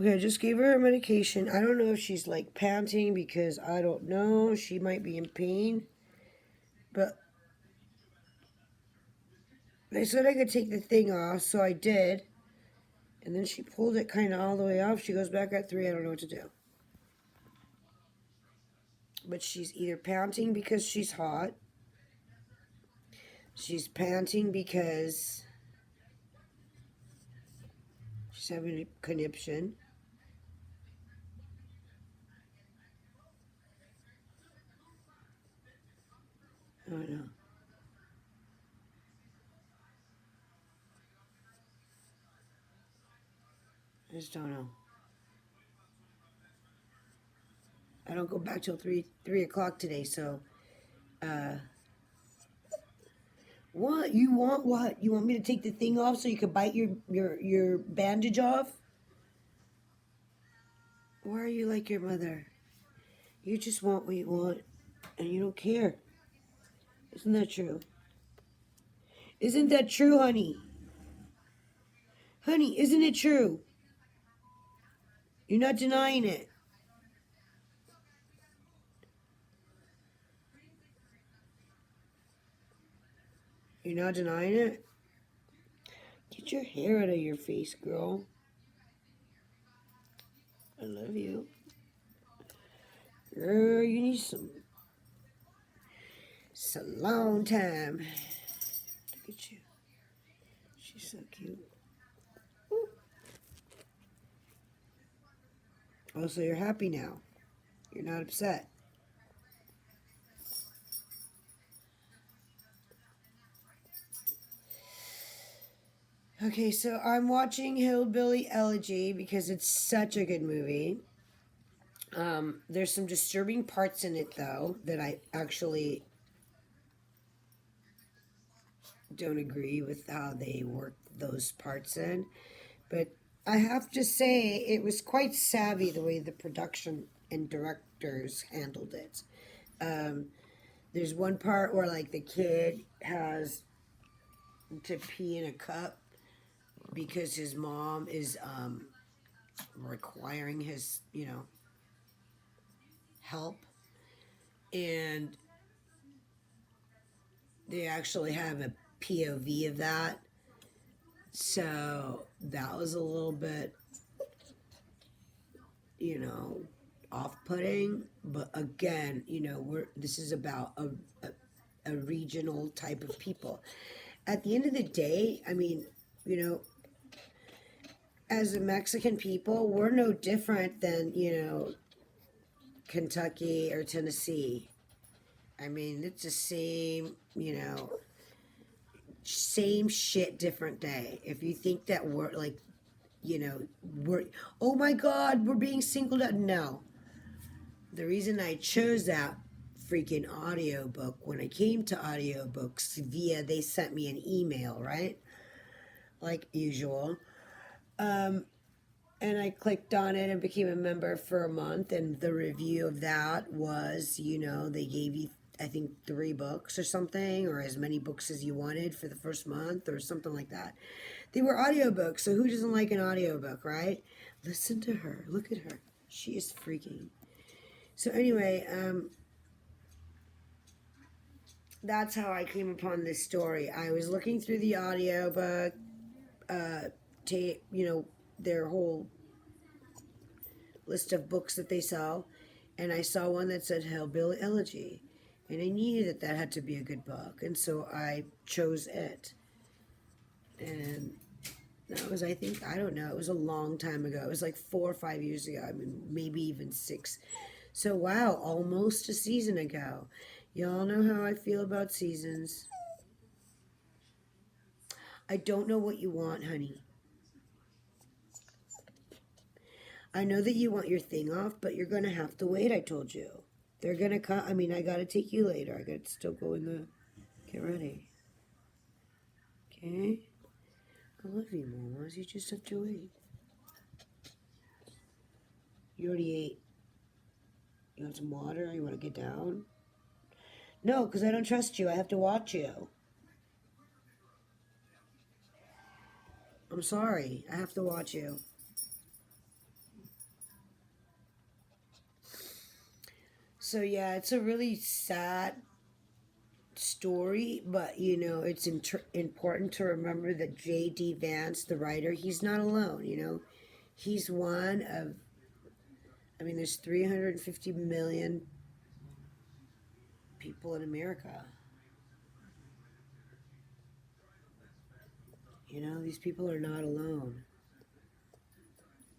Okay, I just gave her medication. I don't know if she's like panting because I don't know. She might be in pain. But they said I could take the thing off, so I did. And then she pulled it kind of all the way off. She goes back at 3. I don't know what to do. But she's either panting because she's hot. She's panting because she's having a conniption. I don't know. I just don't know. I don't go back till 3 o'clock today, so what? You want what? You want me to take the thing off so you can bite your bandage off? Why are you like your mother? You just want what you want and you don't care. Isn't that true? Isn't that true, honey? Honey, isn't it true? You're not denying it. You're not denying it? Get your hair out of your face, girl. I love you. Girl, you need some alone time. Look at you. She's so cute. Oh, so you're happy now. You're not upset. Okay, so I'm watching Hillbilly Elegy because it's such a good movie. There's some disturbing parts in it, though, that I actually don't agree with how they work those parts in. But I have to say, it was quite savvy the way the production and directors handled it. There's one part where, like, the kid has to pee in a cup because his mom is requiring his, help. And they actually have a POV of that. So that was a little bit, off-putting. But again, this is about a regional type of people. At the end of the day, I mean, as a Mexican people, we're no different than, Kentucky or Tennessee. I mean, it's the same, same shit, different day. If you think that we're like, we're, oh my God, we're being singled out. No. The reason I chose that freaking audiobook, when I came to audiobooks they sent me an email, right? Like usual. And I clicked on it and became a member for a month. And the review of that was, they gave you, I think, 3 books or something, or as many books as you wanted for the first month or something like that. They were audiobooks, so who doesn't like an audiobook, right? Listen to her. Look at her. She is freaking. So anyway, that's how I came upon this story. I was looking through the audiobook tape, their whole list of books that they sell, and I saw one that said Hillbilly Elegy, and I knew that that had to be a good book, and so I chose it. And that was, I think, I don't know, it was a long time ago. It was like 4 or 5 years ago. I mean, maybe even 6. So wow, almost a season ago. Y'all know how I feel about seasons. I don't know what you want, honey. I know that you want your thing off, but you're going to have to wait, I told you. They're going to come. I mean, I got to take you later. I got to still go in the... Get ready. Okay? I love you, Mamas. You just have to wait. You already ate. You want some water? You want to get down? No, because I don't trust you. I have to watch you. I'm sorry. I have to watch you. So yeah, it's a really sad story, but you know, it's important to remember that J.D. Vance, the writer, he's not alone, you know. He's one of, I mean, there's 350 million people in America. You know, these people are not alone.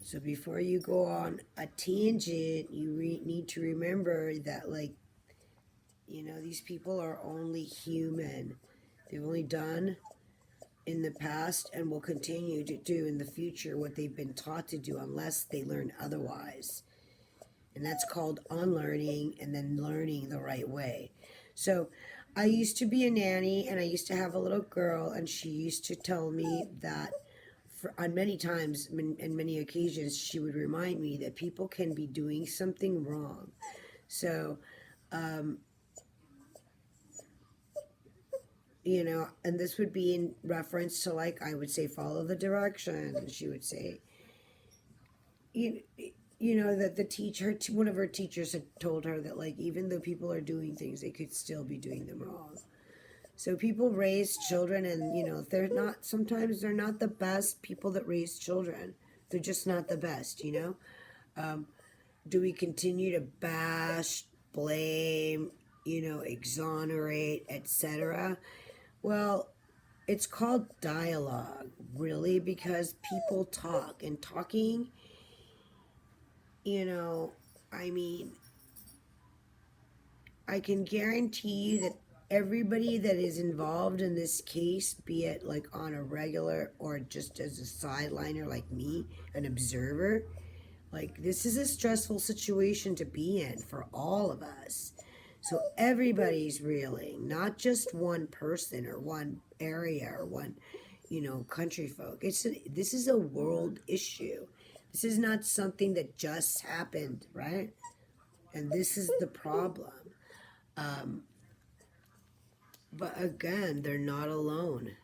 So before you go on a tangent, you need to remember that, like, you know, these people are only human. They've only done in the past and will continue to do in the future what they've been taught to do unless they learn otherwise. And that's called unlearning and then learning the right way. So I used to be a nanny and I used to have a little girl, and she used to tell me that on many times and many occasions she would remind me that people can be doing something wrong. So you know, and this would be in reference to, like, I would say, follow the direction. And she would say, you, you know, that the teacher, one of her teachers had told her that, like, even though people are doing things, they could still be doing them wrong. So people raise children, and, you know, sometimes they're not the best people that raise children. They're just not the best, you know? Do we continue to bash, blame, you know, exonerate, etc.? Well, it's called dialogue, really, because people talk. And talking, you know, I mean, I can guarantee you that everybody that is involved in this case, be it like on a regular or just as a sideliner like me, an observer, like, this is a stressful situation to be in for all of us. So everybody's reeling, not just one person or one area or one, you know, country folk. This is a world issue. This is not something that just happened, right? And this is the problem. But again, they're not alone.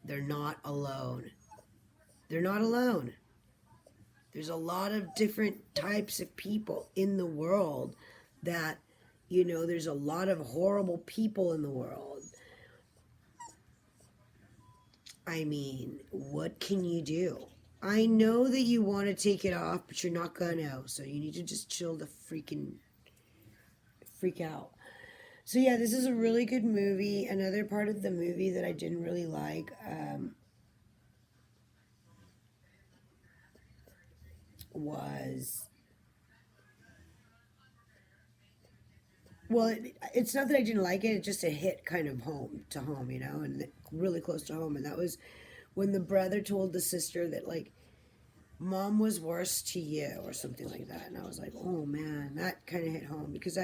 They're not alone. They're not alone. There's a lot of different types of people in the world that, you know, there's a lot of horrible people in the world. I mean, what can you do? I know that you want to take it off, but you're not gonna. So you need to just chill the freak out. So yeah, this is a really good movie. Another part of the movie that I didn't really like was, well, it's not that I didn't like it. It just, it hit kind of home, you know, and really close to home. And that was when the brother told the sister that, like, mom was worse to you or something like that. And I was like, oh man, that kind of hit home, because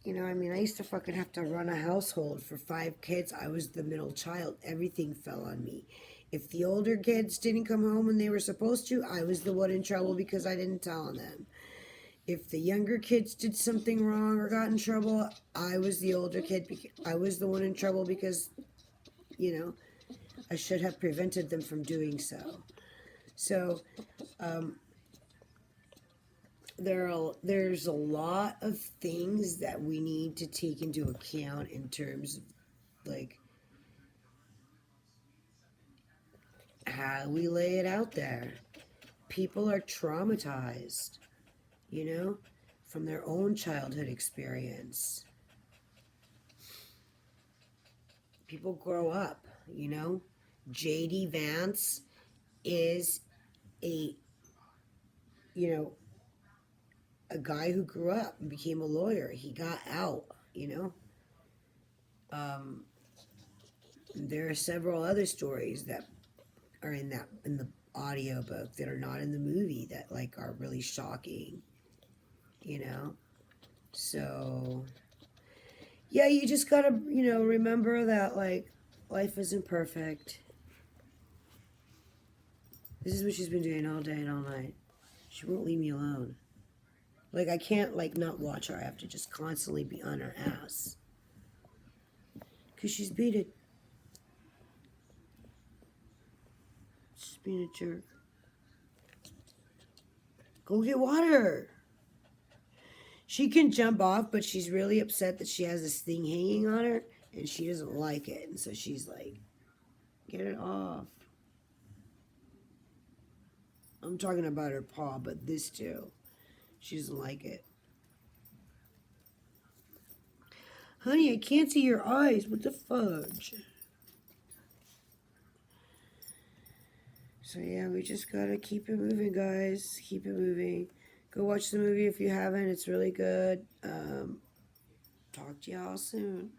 you know, I mean, I used to fucking have to run a household for 5 kids. I was the middle child. Everything fell on me. If the older kids didn't come home when they were supposed to, I was the one in trouble because I didn't tell them. If the younger kids did something wrong or got in trouble, I was the older kid. I was the one in trouble because, you know, I should have prevented them from doing so. So, there's a lot of things that we need to take into account in terms of, like, how we lay it out there. People are traumatized, you know, from their own childhood experience. People grow up, you know. J.D. Vance is a, you know, a guy who grew up and became a lawyer. He got out, you know. There are several other stories that are in the audiobook that are not in the movie that, like, are really shocking, you know. So yeah, you just gotta, you know, remember that, like, life isn't perfect. This is what she's been doing all day and all night. She won't leave me alone. Like, I can't, like, not watch her. I have to just constantly be on her ass, because she's being a jerk. Go get water. She can jump off, but she's really upset that she has this thing hanging on her, and she doesn't like it. And so she's like, get it off. I'm talking about her paw, but this too. She doesn't like it. Honey, I can't see your eyes. What the fudge? So yeah, we just gotta keep it moving, guys. Keep it moving. Go watch the movie if you haven't. It's really good. Talk to y'all soon.